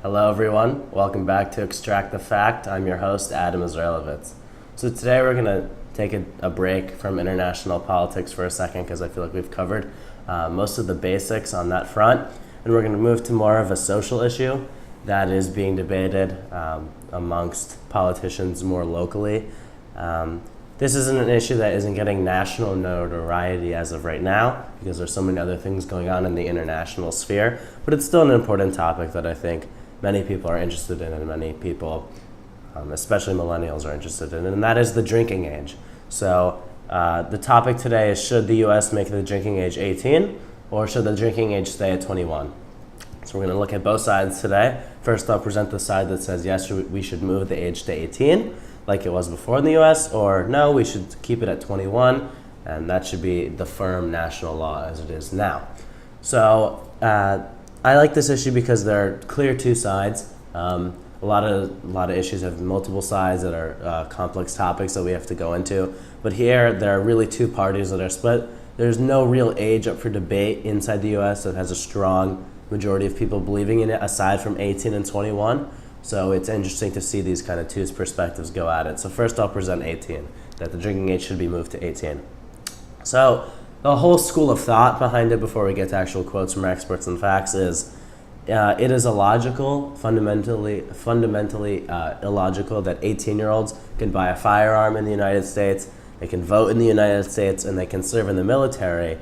Hello everyone, welcome back to Extract the Fact. I'm your host, Adam Izraelevitz. So today we're going to take a break from international politics for a second because I feel like we've covered most of the basics on that front. And we're going to move to more of a social issue that is being debated amongst politicians more locally. This isn't an issue that isn't getting national notoriety as of right now because there's so many other things going on in the international sphere, but it's still an important topic that I think many people are interested in and many people, especially millennials, are interested in, and that is the drinking age. So the topic today is, should the U.S. make the drinking age 18 or should the drinking age stay at 21? So we're going to look at both sides today. First, I'll present the side that says yes, we should move the age to 18 like it was before in the U.S., or no, we should keep it at 21, and that should be the firm national law as it is now. So I like this issue because there are clear two sides. A lot of issues have multiple sides that are complex topics that we have to go into. But here, there are really two parties that are split. There's no real age up for debate inside the U.S. that has a strong majority of people believing in it, aside from 18 and 21. So it's interesting to see these kind of two perspectives go at it. So first, I'll present 18, that the drinking age should be moved to 18. So the whole school of thought behind it, before we get to actual quotes from experts and facts, is it is illogical, fundamentally illogical, that 18-year-olds can buy a firearm in the United States, they can vote in the United States, and they can serve in the military,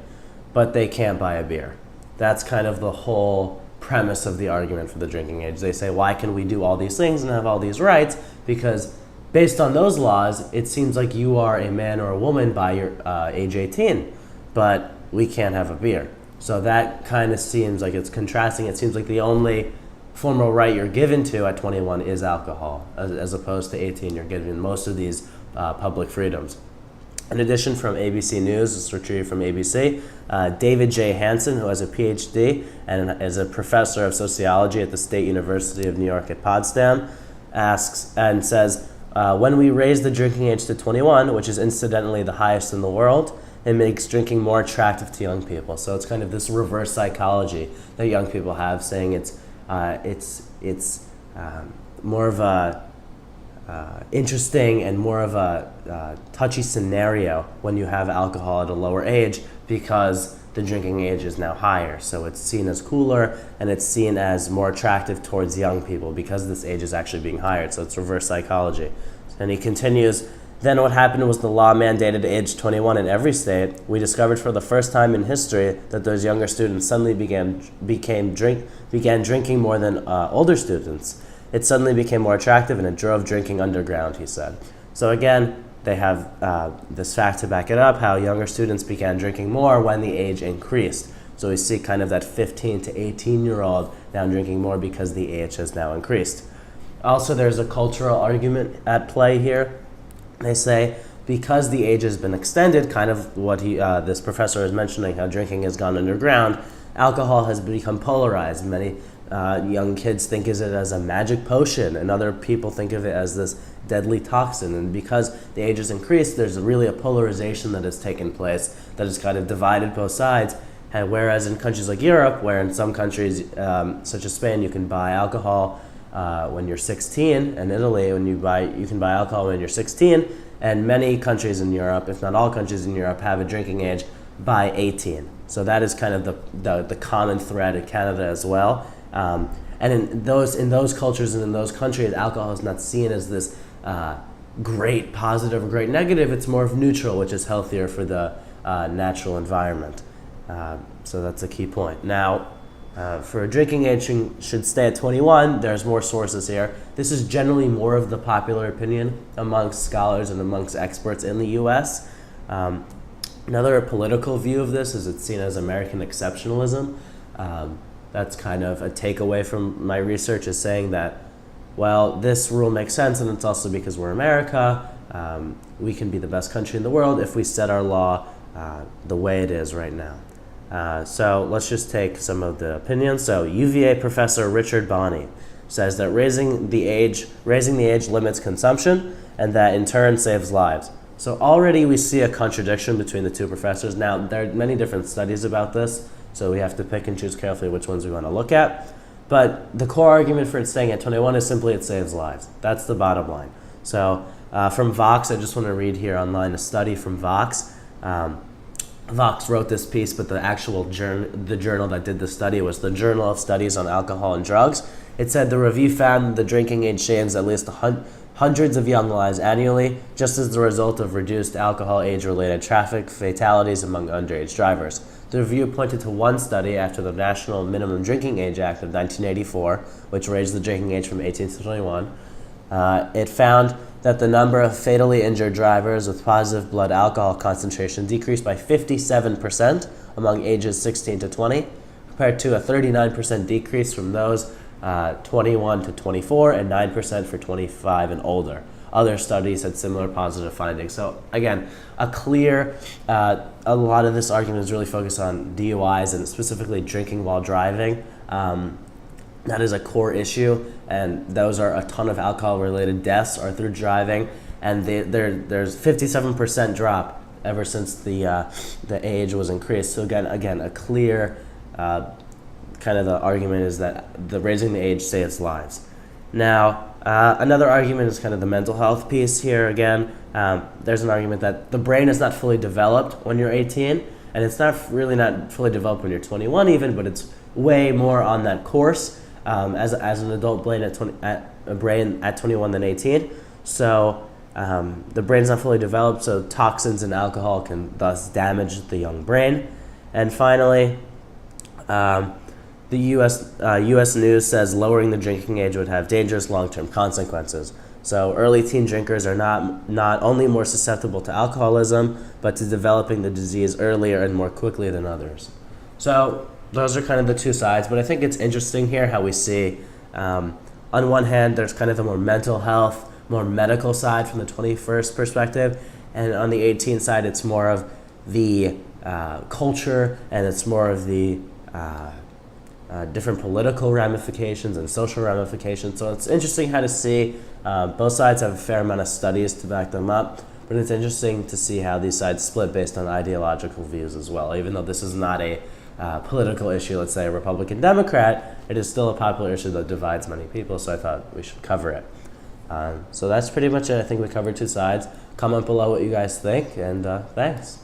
but they can't buy a beer. That's kind of the whole premise of the argument for the drinking age. They say, why can we do all these things and have all these rights? Because based on those laws, it seems like you are a man or a woman by your age 18, but we can't have a beer. So that kind of seems like it's contrasting. It seems like the only formal right you're given to at 21 is alcohol, as opposed to 18, you're given most of these public freedoms. In addition, from ABC News, it's retrieved from ABC, David J. Hansen, who has a PhD and is a professor of sociology at the State University of New York at Potsdam, asks and says, when we raise the drinking age to 21, which is incidentally the highest in the world, it makes drinking more attractive to young people. So it's kind of this reverse psychology that young people have, saying it's more of a interesting and more of a touchy scenario when you have alcohol at a lower age because the drinking age is now higher. So it's seen as cooler and it's seen as more attractive towards young people because this age is actually being higher. So it's reverse psychology. And he continues, then what happened was the law mandated age 21 in every state. We discovered for the first time in history that those younger students suddenly began drinking more than older students. It suddenly became more attractive and it drove drinking underground, he said. So again, they have this fact to back it up, how younger students began drinking more when the age increased. So we see kind of that 15 to 18-year-old now drinking more because the age has now increased. Also, there's a cultural argument at play here. They say because the age has been extended, kind of what this professor is mentioning, how drinking has gone underground, alcohol has become polarized. Many young kids think of it as a magic potion, and other people think of it as this deadly toxin. And because the age has increased, there's really a polarization that has taken place that has kind of divided both sides. And whereas in countries like Europe, where in some countries, such as Spain, you can buy alcohol when you're 16, and Italy, you can buy alcohol when you're 16, and many countries in Europe, if not all countries in Europe, have a drinking age by 18. So that is kind of the common thread in Canada as well. And in those cultures and in those countries, alcohol is not seen as this great positive or great negative. It's more of neutral, which is healthier for the natural environment. So that's a key point. Now, for a drinking age should stay at 21, there's more sources here. This is generally more of the popular opinion amongst scholars and amongst experts in the U.S. Another political view of this is it's seen as American exceptionalism. That's kind of a takeaway from my research, is saying that, well, this rule makes sense, and it's also because we're America. We can be the best country in the world if we set our law the way it is right now. So let's just take some of the opinions. So UVA professor Richard Bonney says that raising the age limits consumption, and that in turn saves lives. So already we see a contradiction between the two professors. Now, there are many different studies about this, so we have to pick and choose carefully which ones we want to look at. But the core argument for it staying at 21 is simply it saves lives. That's the bottom line. So from Vox, I just want to read here online a study from Vox. Vox wrote this piece, but the actual the journal that did the study was the Journal of Studies on Alcohol and Drugs. It said the review found the drinking age saves at least hundreds of young lives annually, just as the result of reduced alcohol age-related traffic fatalities among underage drivers. The review pointed to one study after the National Minimum Drinking Age Act of 1984, which raised the drinking age from 18 to 21. It found that the number of fatally injured drivers with positive blood alcohol concentration decreased by 57% among ages 16 to 20, compared to a 39% decrease from those 21 to 24 and 9% for 25 and older. Other studies had similar positive findings. So again, a lot of this argument is really focused on DUIs and specifically drinking while driving. That is a core issue, and those are a ton of alcohol-related deaths are through driving, and there's 57% drop ever since the age was increased. So again, a clear kind of the argument is that the raising the age saves lives. Now, another argument is kind of the mental health piece here. Again, there's an argument that the brain is not fully developed when you're 18, and it's not fully developed when you're 21 even, but it's way more on that course as an adult brain at 21 than 18. So the brain's not fully developed, so toxins and alcohol can thus damage the young brain. And finally, the U.S. News says lowering the drinking age would have dangerous long-term consequences. So early teen drinkers are not only more susceptible to alcoholism, but to developing the disease earlier and more quickly than others. So those are kind of the two sides, but I think it's interesting here how we see, on one hand, there's kind of the more mental health, more medical side from the 21st perspective, and on the 18 side, it's more of the culture, and it's more of the different political ramifications and social ramifications. So it's interesting how to see both sides have a fair amount of studies to back them up, but it's interesting to see how these sides split based on ideological views as well. Even though this is not a political issue, let's say a Republican Democrat, it is still a popular issue that divides many people, so I thought we should cover it. So that's pretty much it. I think we covered two sides. Comment below what you guys think, and thanks.